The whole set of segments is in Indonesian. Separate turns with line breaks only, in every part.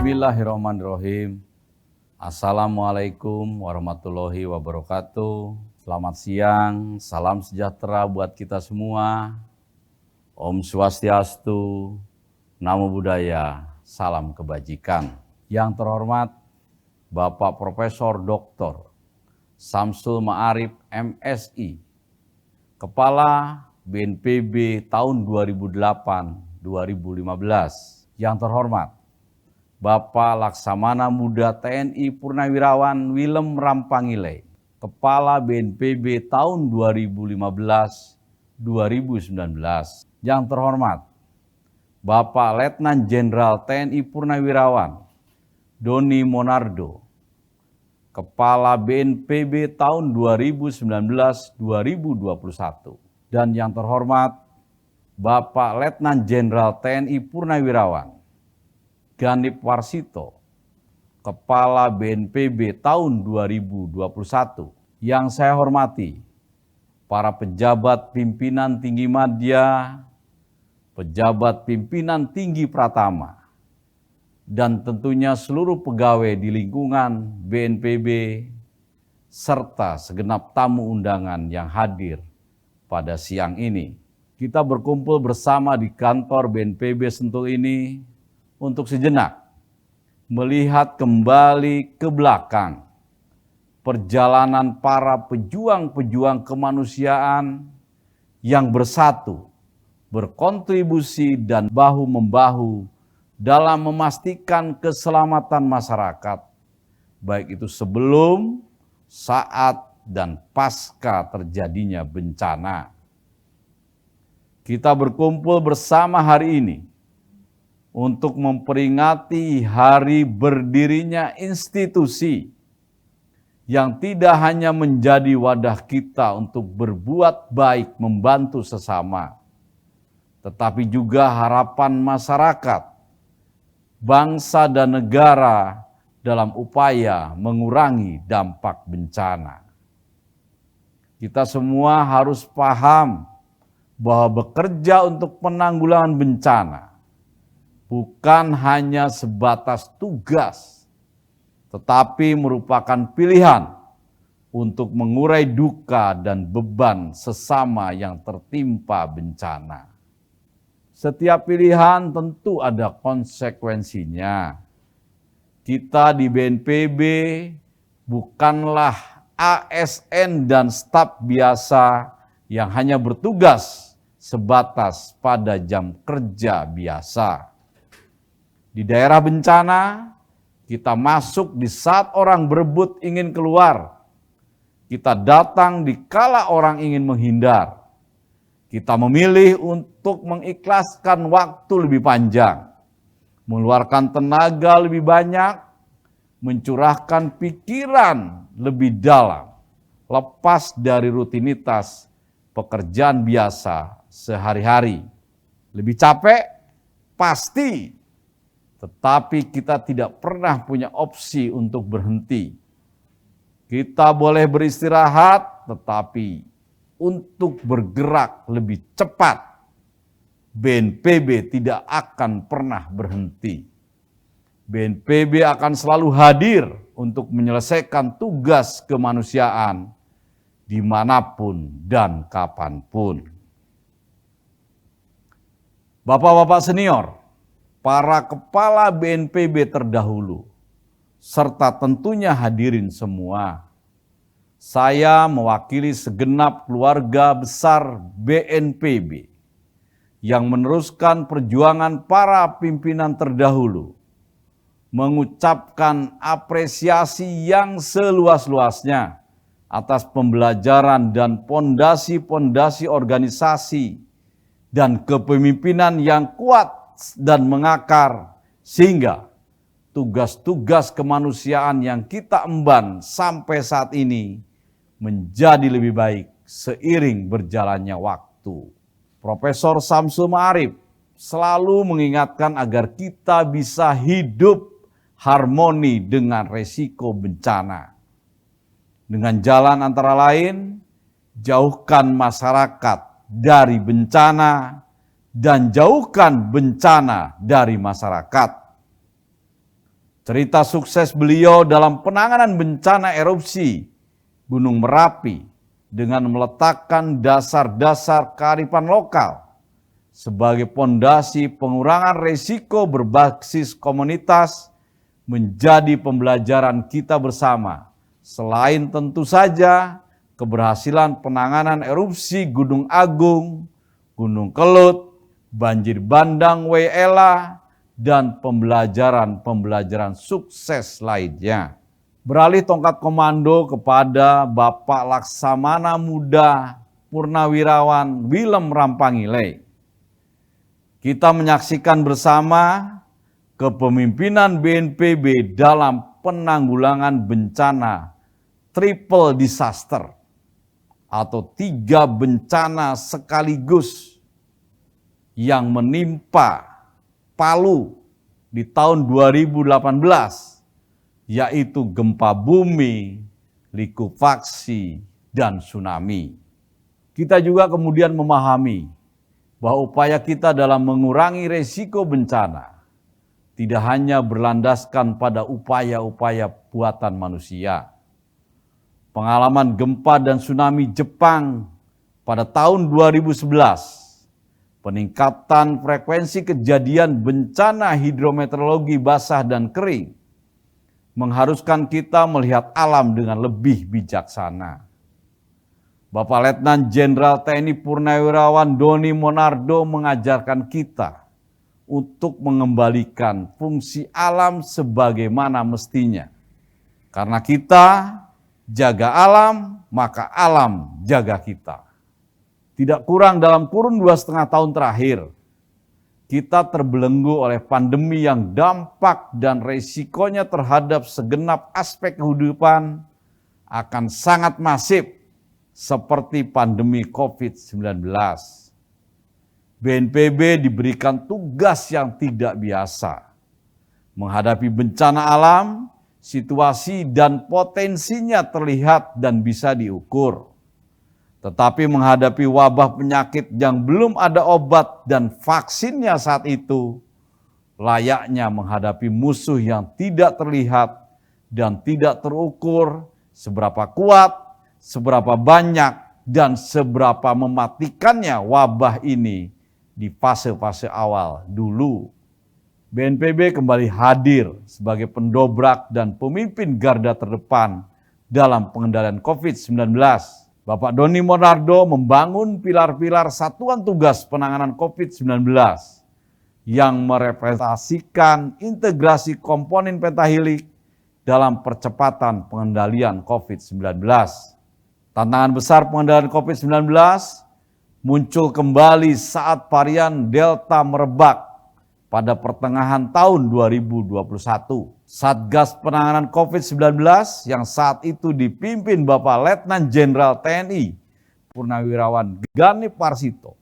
Bismillahirrahmanirrahim. Assalamualaikum warahmatullahi wabarakatuh. Selamat siang, salam sejahtera buat kita semua. Om Swastiastu, Namo Buddhaya, salam kebajikan. Yang terhormat Bapak Profesor Dr. Samsul Ma'arif MSI, Kepala BNPB tahun 2008-2015. Yang terhormat Bapak Laksamana Muda TNI Purnawirawan Willem Rampangile, Kepala BNPB tahun 2015-2019. Yang terhormat Bapak Letnan Jenderal TNI Purnawirawan Doni Monardo, Kepala BNPB tahun 2019-2021. Dan yang terhormat Bapak Letnan Jenderal TNI Purnawirawan Ganip Warsito, Kepala BNPB tahun 2021. Yang saya hormati para pejabat pimpinan tinggi madya, pejabat pimpinan tinggi pratama, dan tentunya seluruh pegawai di lingkungan BNPB, serta segenap tamu undangan yang hadir pada siang ini. Kita berkumpul bersama di kantor BNPB Sentul ini untuk sejenak melihat kembali ke belakang perjalanan para pejuang-pejuang kemanusiaan yang bersatu, berkontribusi dan bahu-membahu dalam memastikan keselamatan masyarakat, baik itu sebelum, saat, dan pasca terjadinya bencana. Kita berkumpul bersama hari ini untuk memperingati hari berdirinya institusi yang tidak hanya menjadi wadah kita untuk berbuat baik membantu sesama, tetapi juga harapan masyarakat, bangsa dan negara dalam upaya mengurangi dampak bencana. Kita semua harus paham bahwa bekerja untuk penanggulangan bencana bukan hanya sebatas tugas, tetapi merupakan pilihan untuk mengurai duka dan beban sesama yang tertimpa bencana. Setiap pilihan tentu ada konsekuensinya. Kita di BNPB bukanlah ASN dan staf biasa yang hanya bertugas sebatas pada jam kerja biasa. Di daerah bencana, kita masuk di saat orang berebut ingin keluar. Kita datang di kala orang ingin menghindar. Kita memilih untuk mengikhlaskan waktu lebih panjang, mengeluarkan tenaga lebih banyak, mencurahkan pikiran lebih dalam, lepas dari rutinitas pekerjaan biasa sehari-hari. Lebih capek? Pasti. Tetapi kita tidak pernah punya opsi untuk berhenti. Kita boleh beristirahat, tetapi untuk bergerak lebih cepat, BNPB tidak akan pernah berhenti. BNPB akan selalu hadir untuk menyelesaikan tugas kemanusiaan dimanapun dan kapanpun. Bapak-bapak senior, para kepala BNPB terdahulu, serta tentunya hadirin semua, saya mewakili segenap keluarga besar BNPB yang meneruskan perjuangan para pimpinan terdahulu, mengucapkan apresiasi yang seluas-luasnya atas pembelajaran dan pondasi-pondasi organisasi dan kepemimpinan yang kuat dan mengakar, sehingga tugas-tugas kemanusiaan yang kita emban sampai saat ini menjadi lebih baik seiring berjalannya waktu. Profesor Samsul Ma'arif selalu mengingatkan agar kita bisa hidup harmoni dengan resiko bencana. Dengan jalan antara lain, jauhkan masyarakat dari bencana dan jauhkan bencana dari masyarakat. Cerita sukses beliau dalam penanganan bencana erupsi Gunung Merapi dengan meletakkan dasar-dasar kearifan lokal sebagai pondasi pengurangan risiko berbasis komunitas menjadi pembelajaran kita bersama. Selain tentu saja keberhasilan penanganan erupsi Gunung Agung, Gunung Kelut, banjir bandang Waiela, dan pembelajaran sukses lainnya. Beralih tongkat komando kepada Bapak Laksamana Muda Purnawirawan Willem Rampangile. Kita menyaksikan bersama kepemimpinan BNPB dalam penanggulangan bencana triple disaster atau 3 bencana sekaligus yang menimpa Palu di tahun 2018, yaitu gempa bumi, likuifaksi, dan tsunami. Kita juga kemudian memahami bahwa upaya kita dalam mengurangi resiko bencana tidak hanya berlandaskan pada upaya-upaya buatan manusia. Pengalaman gempa dan tsunami Jepang pada tahun 2011, peningkatan frekuensi kejadian bencana hidrometeorologi basah dan kering mengharuskan kita melihat alam dengan lebih bijaksana. Bapak Letnan Jenderal TNI Purnawirawan Doni Monardo mengajarkan kita untuk mengembalikan fungsi alam sebagaimana mestinya. Karena kita jaga alam, maka alam jaga kita. Tidak kurang dalam kurun 2,5 tahun terakhir, kita terbelenggu oleh pandemi yang dampak dan resikonya terhadap segenap aspek kehidupan akan sangat masif seperti pandemi COVID-19. BNPB diberikan tugas yang tidak biasa. Menghadapi bencana alam, situasi dan potensinya terlihat dan bisa diukur. Tetapi menghadapi wabah penyakit yang belum ada obat dan vaksinnya saat itu, layaknya menghadapi musuh yang tidak terlihat dan tidak terukur seberapa kuat, seberapa banyak, dan seberapa mematikannya wabah ini di fase-fase awal dulu. BNPB kembali hadir sebagai pendobrak dan pemimpin garda terdepan dalam pengendalian COVID-19. Bapak Doni Monardo membangun pilar-pilar satuan tugas penanganan COVID-19 yang merepresentasikan integrasi komponen pentahelik dalam percepatan pengendalian COVID-19. Tantangan besar pengendalian COVID-19 muncul kembali saat varian Delta merebak pada pertengahan tahun 2021. Satgas penanganan COVID-19 yang saat itu dipimpin Bapak Letnan Jenderal TNI Purnawirawan Gani Parsito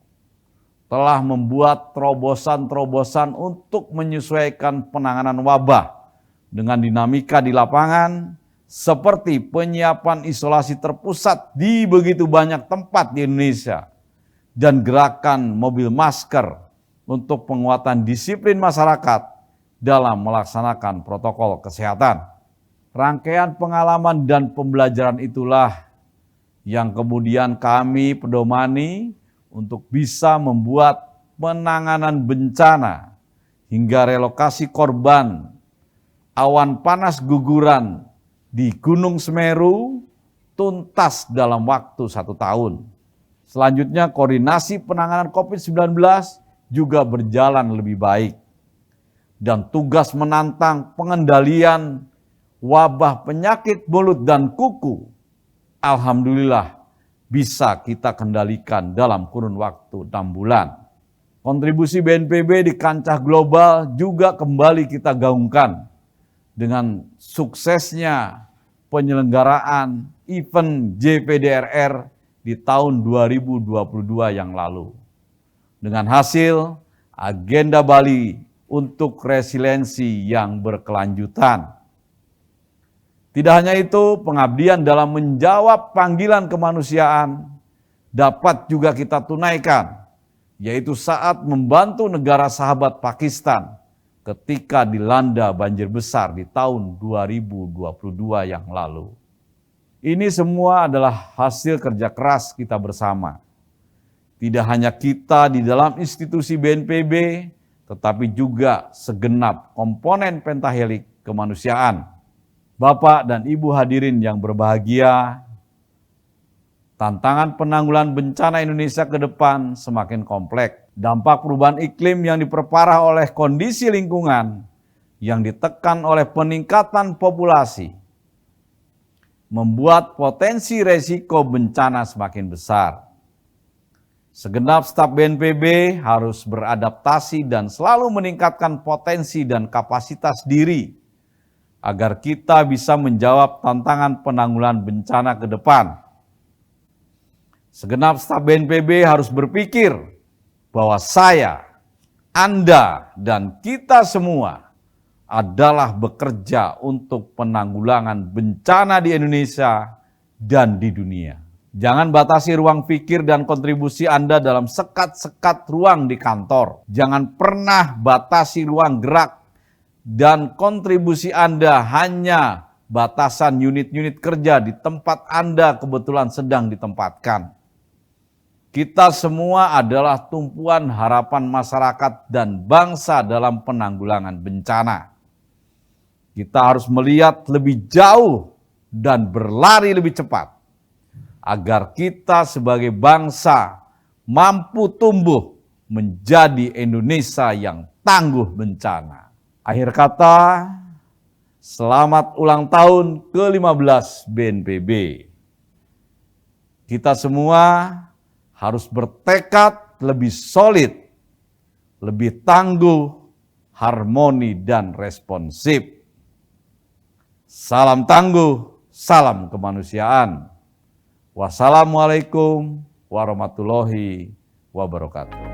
telah membuat terobosan-terobosan untuk menyesuaikan penanganan wabah dengan dinamika di lapangan seperti penyiapan isolasi terpusat di begitu banyak tempat di Indonesia dan gerakan mobil masker untuk penguatan disiplin masyarakat dalam melaksanakan protokol kesehatan. Rangkaian pengalaman dan pembelajaran itulah yang kemudian kami pedomani untuk bisa membuat penanganan bencana hingga relokasi korban awan panas guguran di Gunung Semeru tuntas dalam waktu 1 tahun. Selanjutnya koordinasi penanganan COVID-19 juga berjalan lebih baik. Dan tugas menantang pengendalian wabah penyakit mulut dan kuku, alhamdulillah bisa kita kendalikan dalam kurun waktu 6 bulan. Kontribusi BNPB di kancah global juga kembali kita gaungkan dengan suksesnya penyelenggaraan event JPDRR di tahun 2022 yang lalu. Dengan hasil agenda Bali untuk resiliensi yang berkelanjutan. Tidak hanya itu, pengabdian dalam menjawab panggilan kemanusiaan dapat juga kita tunaikan, yaitu saat membantu negara sahabat Pakistan ketika dilanda banjir besar di tahun 2022 yang lalu. Ini semua adalah hasil kerja keras kita bersama. Tidak hanya kita di dalam institusi BNPB, tetapi juga segenap komponen pentahelik kemanusiaan. Bapak dan Ibu hadirin yang berbahagia, tantangan penanggulangan bencana Indonesia ke depan semakin kompleks. Dampak perubahan iklim yang diperparah oleh kondisi lingkungan yang ditekan oleh peningkatan populasi membuat potensi resiko bencana semakin besar. Segenap staf BNPB harus beradaptasi dan selalu meningkatkan potensi dan kapasitas diri agar kita bisa menjawab tantangan penanggulangan bencana ke depan. Segenap staf BNPB harus berpikir bahwa saya, Anda, dan kita semua adalah bekerja untuk penanggulangan bencana di Indonesia dan di dunia. Jangan batasi ruang pikir dan kontribusi Anda dalam sekat-sekat ruang di kantor. Jangan pernah batasi ruang gerak dan kontribusi Anda hanya batasan unit-unit kerja di tempat Anda kebetulan sedang ditempatkan. Kita semua adalah tumpuan harapan masyarakat dan bangsa dalam penanggulangan bencana. Kita harus melihat lebih jauh dan berlari lebih cepat agar kita sebagai bangsa mampu tumbuh menjadi Indonesia yang tangguh bencana. Akhir kata, selamat ulang tahun ke-15 BNPB. Kita semua harus bertekad lebih solid, lebih tangguh, harmoni, dan responsif. Salam tangguh, salam kemanusiaan. Wassalamualaikum warahmatullahi wabarakatuh.